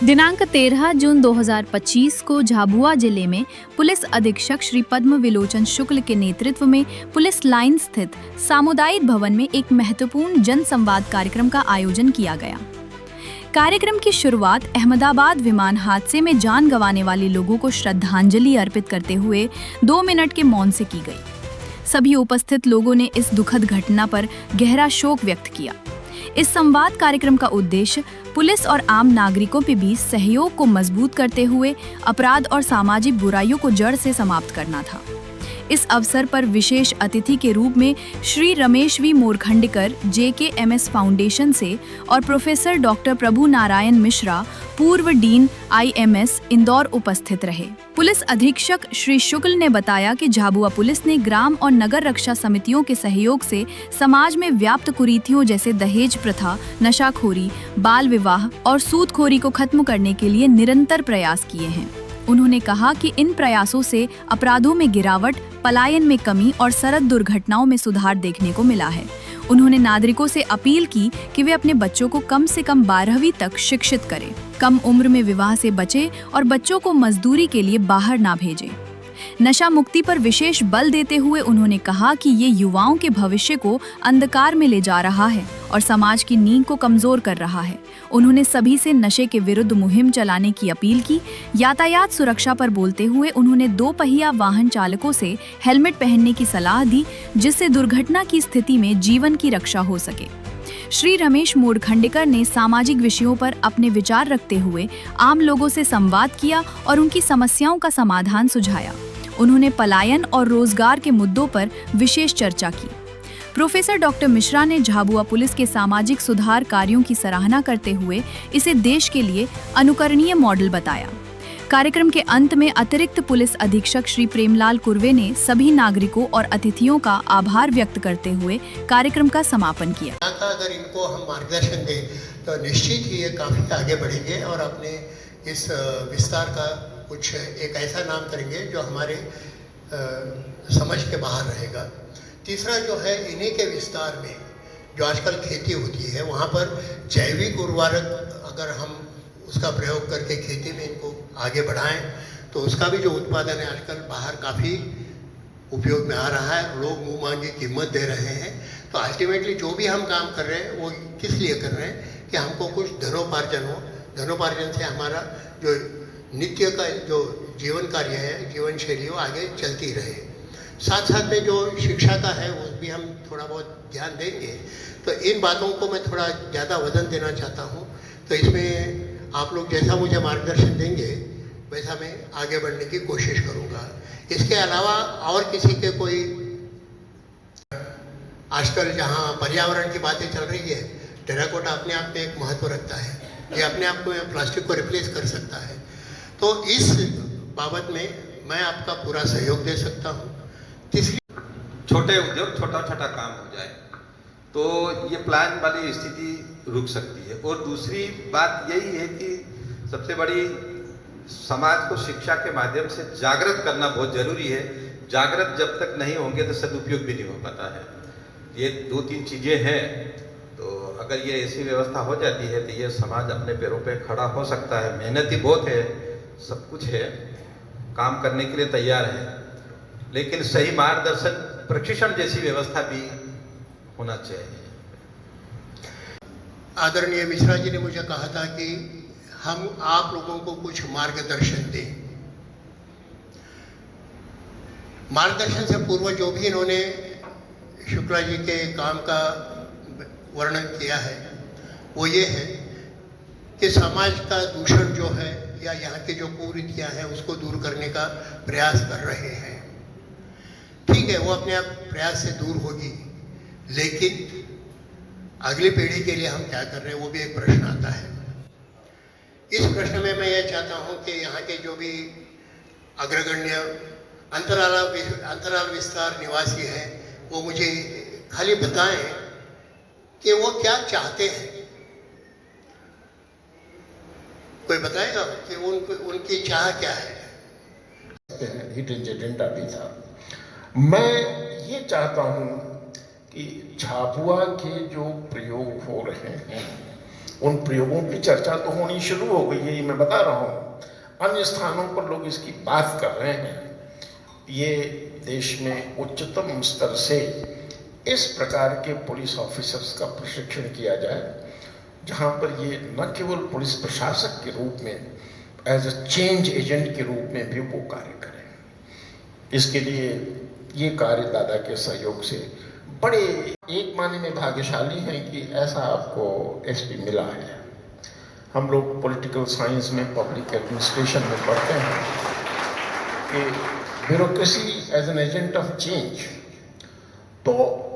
दिनांक 13 जून 2025 को झाबुआ जिले में पुलिस अधीक्षक श्री पद्म विलोचन शुक्ल के नेतृत्व में पुलिस लाइन स्थित सामुदायिक भवन में एक महत्वपूर्ण जन संवाद कार्यक्रम का आयोजन किया गया। कार्यक्रम की शुरुआत अहमदाबाद विमान हादसे में जान गंवाने वाले लोगों को श्रद्धांजलि अर्पित करते हुए 2 मिनट के मौन से की गई। सभी उपस्थित लोगों ने इस दुखद घटना पर गहरा शोक व्यक्त किया। इस संवाद कार्यक्रम का उद्देश्य पुलिस और आम नागरिकों के बीच सहयोग को मजबूत करते हुए अपराध और सामाजिक बुराइयों को जड़ से समाप्त करना था। इस अवसर पर विशेष अतिथि के रूप में Shri Ramesh V Morkhandekar JKMS foundation से और प्रोफेसर डॉक्टर प्रभु नारायण मिश्रा पूर्व डीन IMS इंदौर उपस्थित रहे। पुलिस अधीक्षक श्री शुक्ल ने बताया कि झाबुआ पुलिस ने ग्राम और नगर रक्षा समितियों के सहयोग से समाज में व्याप्त कुरीतियों जैसे दहेज प्रथा, नशाखोरी, बाल विवाह और सूदखोरी को खत्म करने के लिए निरंतर प्रयास किए हैं। उन्होंने कहा कि इन प्रयासों से अपराधों में गिरावट, पलायन में कमी और सड़क दुर्घटनाओं में सुधार देखने को मिला है। उन्होंने नागरिकों से अपील की कि वे अपने बच्चों को कम से कम 12वीं तक शिक्षित करें, कम उम्र में विवाह से बचें और बच्चों को मजदूरी के लिए बाहर ना भेजें। नशा मुक्ति पर विशेष बल देते हुए उन्होंने कहा कि ये युवाओं के भविष्य को अंधकार में ले जा रहा है और समाज की नींव को कमजोर कर रहा है। उन्होंने सभी से नशे के विरुद्ध मुहिम चलाने की अपील की। यातायात सुरक्षा पर बोलते हुए उन्होंने 2 पहिया वाहन चालकों से हेलमेट पहनने की सलाह दी, जिससे दुर्घटना की स्थिति में जीवन की रक्षा हो सके। श्री रमेश मोरखंडेकर ने सामाजिक विषयों पर अपने विचार रखते हुए आम लोगों से संवाद किया और उनकी समस्याओं का समाधान सुझाया। उन्होंने पलायन और रोजगार के मुद्दों पर विशेष चर्चा की। प्रोफेसर डॉक्टर मिश्रा ने झाबुआ पुलिस के सामाजिक सुधार कार्यों की सराहना करते हुए इसे देश के लिए अनुकरणीय मॉडल बताया। कार्यक्रम के अंत में अतिरिक्त पुलिस अधीक्षक श्री प्रेमलाल कुर्वे ने सभी नागरिकों और अतिथियों का आभार व्यक्त करते हुए कार्यक्रम का समापन किया। अगर इनको हम मार्गदर्शन दें तो निश्चित ही ये काफ़ी आगे बढ़ेंगे और अपने इस विस्तार का कुछ एक ऐसा नाम करेंगे जो हमारे समझ के बाहर रहेगा। तीसरा जो है, इन्हीं के विस्तार में जो आजकल खेती होती है वहाँ पर जैविक उर्वरक अगर हम उसका प्रयोग करके खेती में इनको आगे बढ़ाएं तो उसका भी जो उत्पादन है आजकल बाहर काफ़ी उपयोग में आ रहा है। लोग मुँह मांगी कीमत दे रहे हैं। तो अल्टीमेटली जो भी हम काम कर रहे हैं वो किस लिए कर रहे हैं कि हमको कुछ धनोपार्जन हो। धनोपार्जन से हमारा जो नित्य का जो जीवन कार्य है, जीवन शैली वो आगे चलती रहे। साथ साथ में जो शिक्षा का है उस भी हम थोड़ा बहुत ध्यान देंगे। तो इन बातों को मैं थोड़ा ज़्यादा वजन देना चाहता हूँ। तो इसमें आप लोग जैसा मुझे मार्गदर्शन देंगे वैसा मैं आगे बढ़ने की कोशिश करूँगा। इसके अलावा और किसी के कोई आजकल जहाँ पर्यावरण की बातें चल रही है, टेराकोटा अपने आप में एक महत्व रखता है। ये अपने आप को प्लास्टिक को रिप्लेस कर सकता है। तो इस बाबत में मैं आपका पूरा सहयोग दे सकता हूँ। तीसरी, छोटे उद्योग छोटा छोटा काम हो जाए तो ये प्लान वाली स्थिति रुक सकती है। और दूसरी बात यही है कि सबसे बड़ी समाज को शिक्षा के माध्यम से जागृत करना बहुत जरूरी है। जागृत जब तक नहीं होंगे तो सदुपयोग भी नहीं हो पाता है। ये 2-3 चीजें हैं। तो अगर ये ऐसी व्यवस्था हो जाती है तो ये समाज अपने पैरों पे खड़ा हो सकता है। मेहनती बहुत है, सब कुछ है, काम करने के लिए तैयार है, लेकिन सही मार्गदर्शन, प्रशिक्षण जैसी व्यवस्था भी होना चाहिए। आदरणीय मिश्रा जी ने मुझे कहा था कि हम आप लोगों को कुछ मार्गदर्शन दें। मार्गदर्शन से पूर्व जो भी इन्होंने शुक्ला जी के काम का वर्णन किया है वो ये है कि समाज का दूषण जो है या यहाँ की जो कुरीतियाँ हैं उसको दूर करने का प्रयास कर रहे हैं। ठीक है, वो अपने आप प्रयास से दूर होगी, लेकिन अगली पीढ़ी के लिए हम क्या कर रहे हैं वो भी एक प्रश्न आता है। इस प्रश्न में मैं ये चाहता हूँ कि यहाँ के जो भी अग्रगण्य अंतराल विस्तार निवासी हैं वो मुझे खाली बताएं कि वो क्या चाहते हैं। कोई बताएगा कि उनकी चाह क्या है? हिडन एजेंडा भी था। मैं ये चाहता हूँ कि झाबुआ के जो प्रयोग हो रहे हैं उन प्रयोगों की चर्चा तो होनी शुरू हो गई है, ये मैं बता रहा हूँ। अन्य स्थानों पर लोग इसकी बात कर रहे हैं। ये देश में उच्चतम स्तर से इस प्रकार के पुलिस ऑफिसर्स का प्रशिक्षण किया जाए, जहाँ पर ये न केवल पुलिस प्रशासक के रूप में, एज अ चेंज एजेंट के रूप में भी वो कार्य करें। इसके लिए ये कार्य दादा के सहयोग से बड़े एक मायने में भाग्यशाली हैं कि ऐसा आपको एसपी मिला है। हम लोग पॉलिटिकल साइंस में, पब्लिक एडमिनिस्ट्रेशन में पढ़ते हैं कि bureaucracy as an agent of change. तो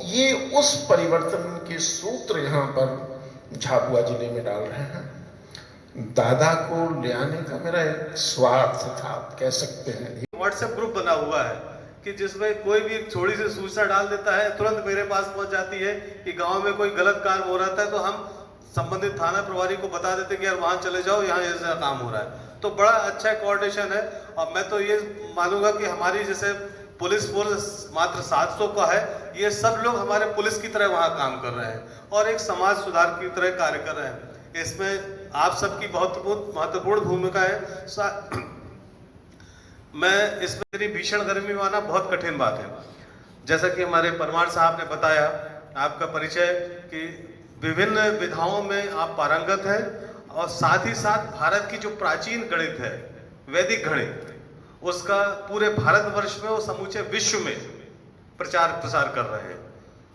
ये उस परिवर्तन के सूत्र यहाँ पर झाबुआ जिले में डाल रहे हैं। दादा को ले आने का मेरा एक स्वार्थ था, आप कह सकते हैं। व्हाट्सएप ग्रुप बना हुआ है कि जिसमें कोई भी थोड़ी सी सूचना डाल देता है, तुरंत मेरे पास पहुंच जाती है कि गांव में कोई गलत काम हो रहा था, तो हम संबंधित थाना प्रभारी को बता देते कि यार वहां चले जाओ, यहाँ ऐसा काम हो रहा है। तो बड़ा अच्छा कोऑर्डिनेशन है। और मैं तो ये मानूंगा कि हमारी जैसे पुलिस फोर्स मात्र 700 का है, ये सब लोग हमारे पुलिस की तरह वहाँ काम कर रहे हैं और एक समाज सुधार की तरह कार्य कर रहे हैं। इसमें आप सबकी बहुत महत्वपूर्ण भूमिका है। मैं इसमें मेरी भीषण गर्मी में आना बहुत कठिन बात है। जैसा कि हमारे परमार साहब ने बताया, आपका परिचय कि विभिन्न विधाओं में आप पारंगत हैं और साथ ही साथ भारत की जो प्राचीन गणित है, वैदिक गणित, उसका पूरे भारतवर्ष में और समूचे विश्व में प्रचार प्रसार कर रहे हैं।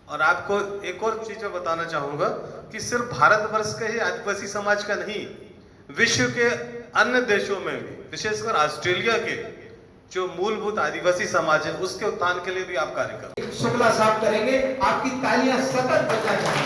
और आपको एक और चीज मैं बताना चाहूंगा कि सिर्फ भारतवर्ष के ही आदिवासी समाज का नहीं, विश्व के अन्य देशों में भी, विशेषकर ऑस्ट्रेलिया के जो मूलभूत आदिवासी समाज है, उसके उत्थान के लिए भी आप कार्य करें। शुक्ला साहब करेंगे, आपकी तालियां सतत बजना चाहिए।